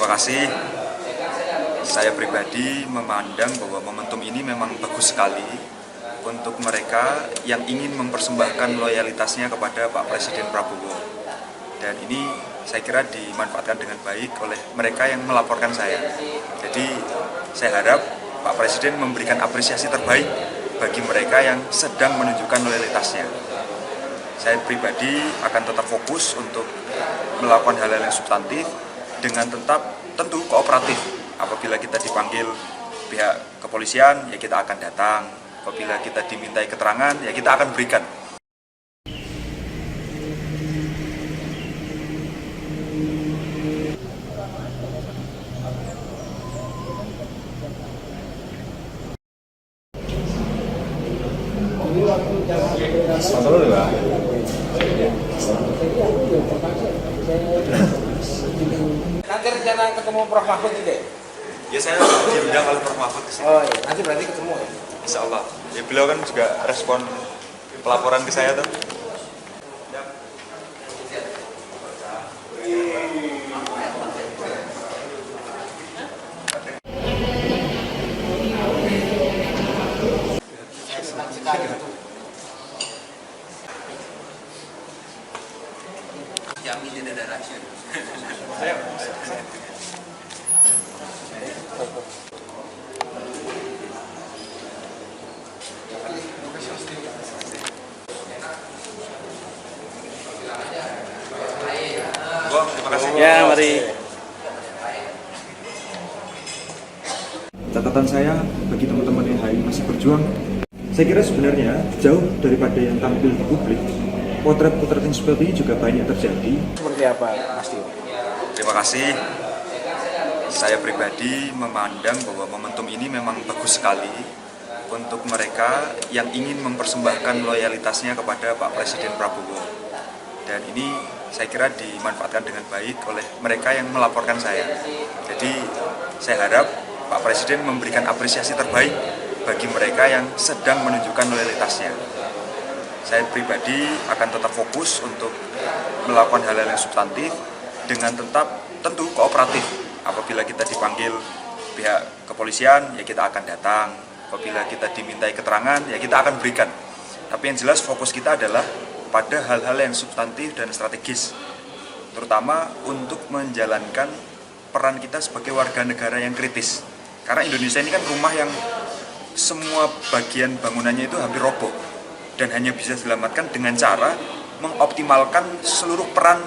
Terima kasih. Saya pribadi memandang bahwa momentum ini memang bagus sekali untuk mereka yang ingin mempersembahkan loyalitasnya kepada Pak Presiden Prabowo. Dan ini saya kira dimanfaatkan dengan baik oleh mereka yang melaporkan saya. Jadi saya harap Pak Presiden memberikan apresiasi terbaik bagi mereka yang sedang menunjukkan loyalitasnya. Saya pribadi akan tetap fokus untuk melakukan hal-hal yang substantif dengan tentu kooperatif. Apabila kita dipanggil pihak kepolisian, ya kita akan datang. Apabila kita dimintai keterangan, ya kita akan berikan. Nanti rencana ketemu Prof. Mahfud juga? Ya saya diundang oleh Prof. Mahfud kesini. Oh iya, nanti berarti ketemu ya? Insya Allah. Ya beliau kan juga respon pelaporan ke saya tuh. Jamin tidak ada rahasia. Terima kasih. Ya, mari. Catatan saya bagi teman-teman yang hari ini masih berjuang, saya kira sebenarnya jauh daripada yang tampil di publik, potret-potret yang seperti ini juga banyak terjadi. Seperti apa, Mas Tio? Terima kasih. Saya pribadi memandang bahwa momentum ini memang bagus sekali untuk mereka yang ingin mempersembahkan loyalitasnya kepada Pak Presiden Prabowo. Dan ini saya kira dimanfaatkan dengan baik oleh mereka yang melaporkan saya. Jadi saya harap Pak Presiden memberikan apresiasi terbaik bagi mereka yang sedang menunjukkan loyalitasnya. Saya pribadi akan tetap fokus untuk melakukan hal-hal yang substantif dengan tentu kooperatif. Apabila kita dipanggil pihak kepolisian, ya kita akan datang. Apabila kita dimintai keterangan, ya kita akan berikan. Tapi yang jelas fokus kita adalah pada hal-hal yang substantif dan strategis, terutama untuk menjalankan peran kita sebagai warga negara yang kritis. Karena Indonesia ini kan rumah yang semua bagian bangunannya itu hampir roboh dan hanya bisa diselamatkan dengan cara mengoptimalkan seluruh peran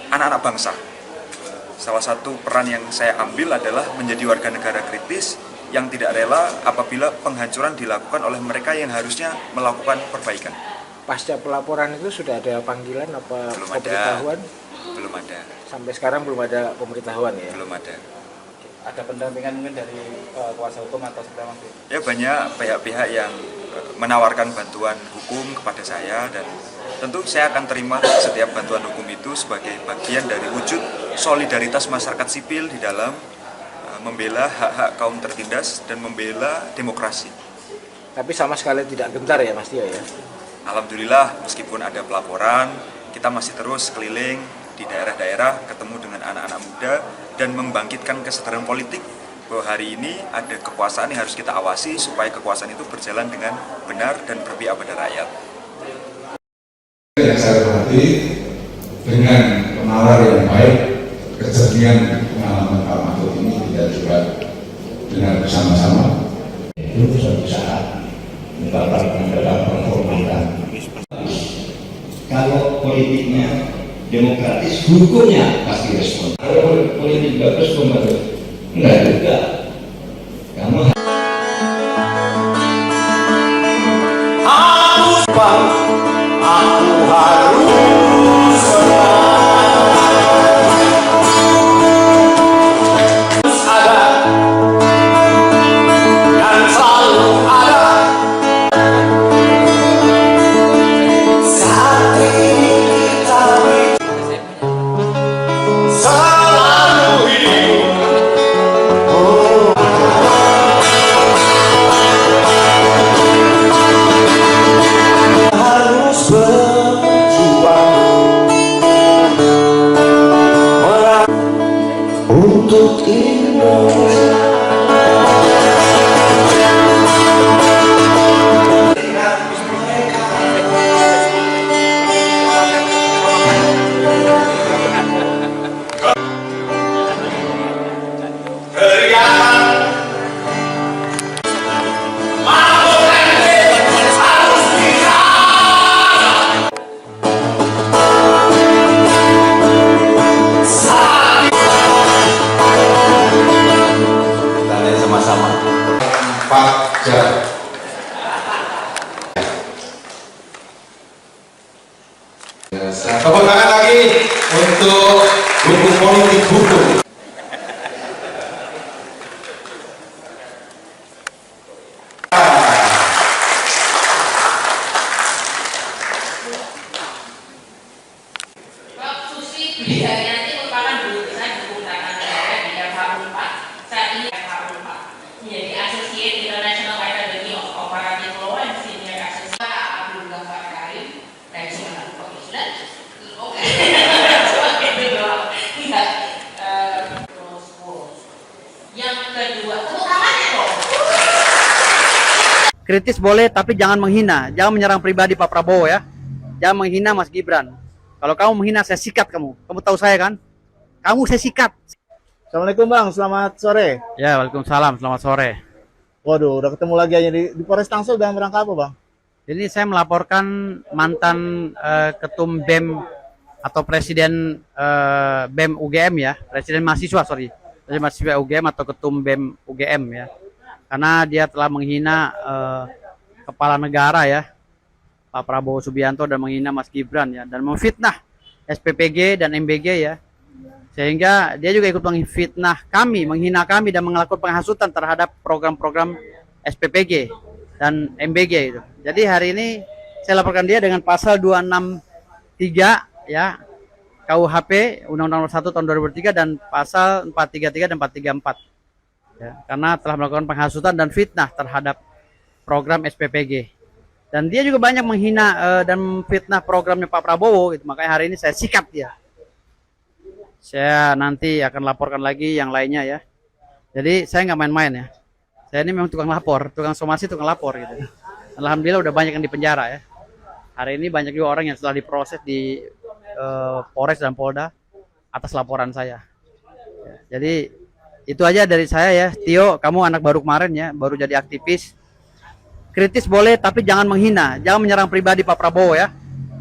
anak-anak bangsa. Salah satu peran yang saya ambil adalah menjadi warga negara kritis yang tidak rela apabila penghancuran dilakukan oleh mereka yang harusnya melakukan perbaikan. Pasca pelaporan itu sudah ada panggilan apa Belum pemberitahuan? Belum ada. Sampai sekarang belum ada pemberitahuan ya? Belum ada. Ada pendampingan mungkin dari kuasa hukum atau seperti apa? Ya banyak pihak-pihak yang menawarkan bantuan hukum kepada saya dan tentu saya akan terima setiap bantuan hukum itu sebagai bagian dari wujud solidaritas masyarakat sipil di dalam membela hak-hak kaum tertindas dan membela demokrasi. Tapi sama sekali tidak gentar ya Mas Tio ya? Alhamdulillah meskipun ada pelaporan, kita masih terus keliling di daerah-daerah ketemu dengan anak-anak muda dan membangkitkan kesadaran politik bahwa hari ini ada kekuasaan yang harus kita awasi supaya kekuasaan itu berjalan dengan benar dan berpihak pada rakyat. Yang saya hormati, dengan penawar yang baik, kejadian pengalaman Pak Mahfud ini kita juga dengar bersama-sama. Itu suatu saat mendapatkan dalam penghormatan. Kalau politiknya demokratis, hukumnya pasti respon. Kalau politik bagus, enggak juga. Kamu selalu hidup untuk Indonesia. Sama-sama 4 jam. Tepuk tangan lagi untuk buku politik buku. Pak Susi Bidayati merupakan guru besar di Undangan Negara di FH4. Saat ini FH4 menjadi Associate International Academy of Comparative Law and Senior Associate Abdul Ghaffar Karim dari Sumatera. Oke, sudah? Oke. Itu doang. Tidak. Yang kedua, tepuk tangannya dong. Kritis boleh, tapi jangan menghina. Jangan menyerang pribadi Pak Prabowo ya. Jangan menghina Mas Gibran. Kalau kamu menghina, saya sikat kamu. Kamu tahu saya kan? Kamu saya sikat. Assalamualaikum Bang, selamat sore. Ya, waalaikumsalam. Selamat sore. Waduh, udah ketemu lagi aja di Polres Tangsel dalam rangka apa Bang? Ini saya melaporkan mantan ketum BEM atau presiden BEM UGM ya. Presiden mahasiswa, sorry. Presiden mahasiswa UGM atau ketum BEM UGM ya. Karena dia telah menghina kepala negara ya. Pak Prabowo Subianto dan menghina Mas Gibran ya. Dan memfitnah SPPG dan MBG ya. Sehingga dia juga ikut menghina kami dan melakukan penghasutan terhadap program-program SPPG dan MBG itu. Jadi hari ini saya laporkan dia dengan pasal 263 ya KUHP Undang-Undang Nomor 1 Tahun 2003 dan pasal 433 dan 434. Ya, karena telah melakukan penghasutan dan fitnah terhadap program SPPG. Dan dia juga banyak menghina dan fitnah programnya Pak Prabowo gitu. Makanya hari ini saya sikat dia. Saya nanti akan laporkan lagi yang lainnya ya. Jadi saya nggak main-main ya. Saya ini memang tukang lapor, tukang somasi, tukang lapor gitu. Alhamdulillah udah banyak yang di penjara ya. Hari ini banyak juga orang yang setelah diproses di Polres dan Polda atas laporan saya. Ya, jadi itu aja dari saya ya. Tio, kamu anak baru kemarin ya, baru jadi aktivis. Kritis boleh, tapi jangan menghina. Jangan menyerang pribadi Pak Prabowo ya.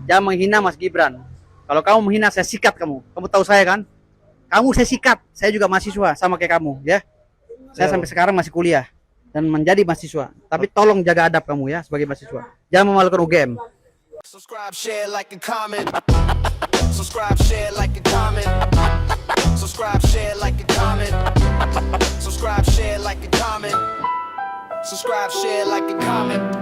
Jangan menghina Mas Gibran. Kalau kamu menghina, saya sikat kamu. Kamu tahu saya kan? Kamu saya sikat. Saya juga mahasiswa, sama kayak kamu ya. Saya sampai sekarang masih kuliah dan menjadi mahasiswa. Tapi tolong jaga adab kamu ya sebagai mahasiswa. Jangan memalukan UGM. Subscribe, share, like, and comment. Subscribe, share, like, and comment. Subscribe, share, like, and comment. Subscribe, share, like, and comment. Subscribe, share, like, and comment.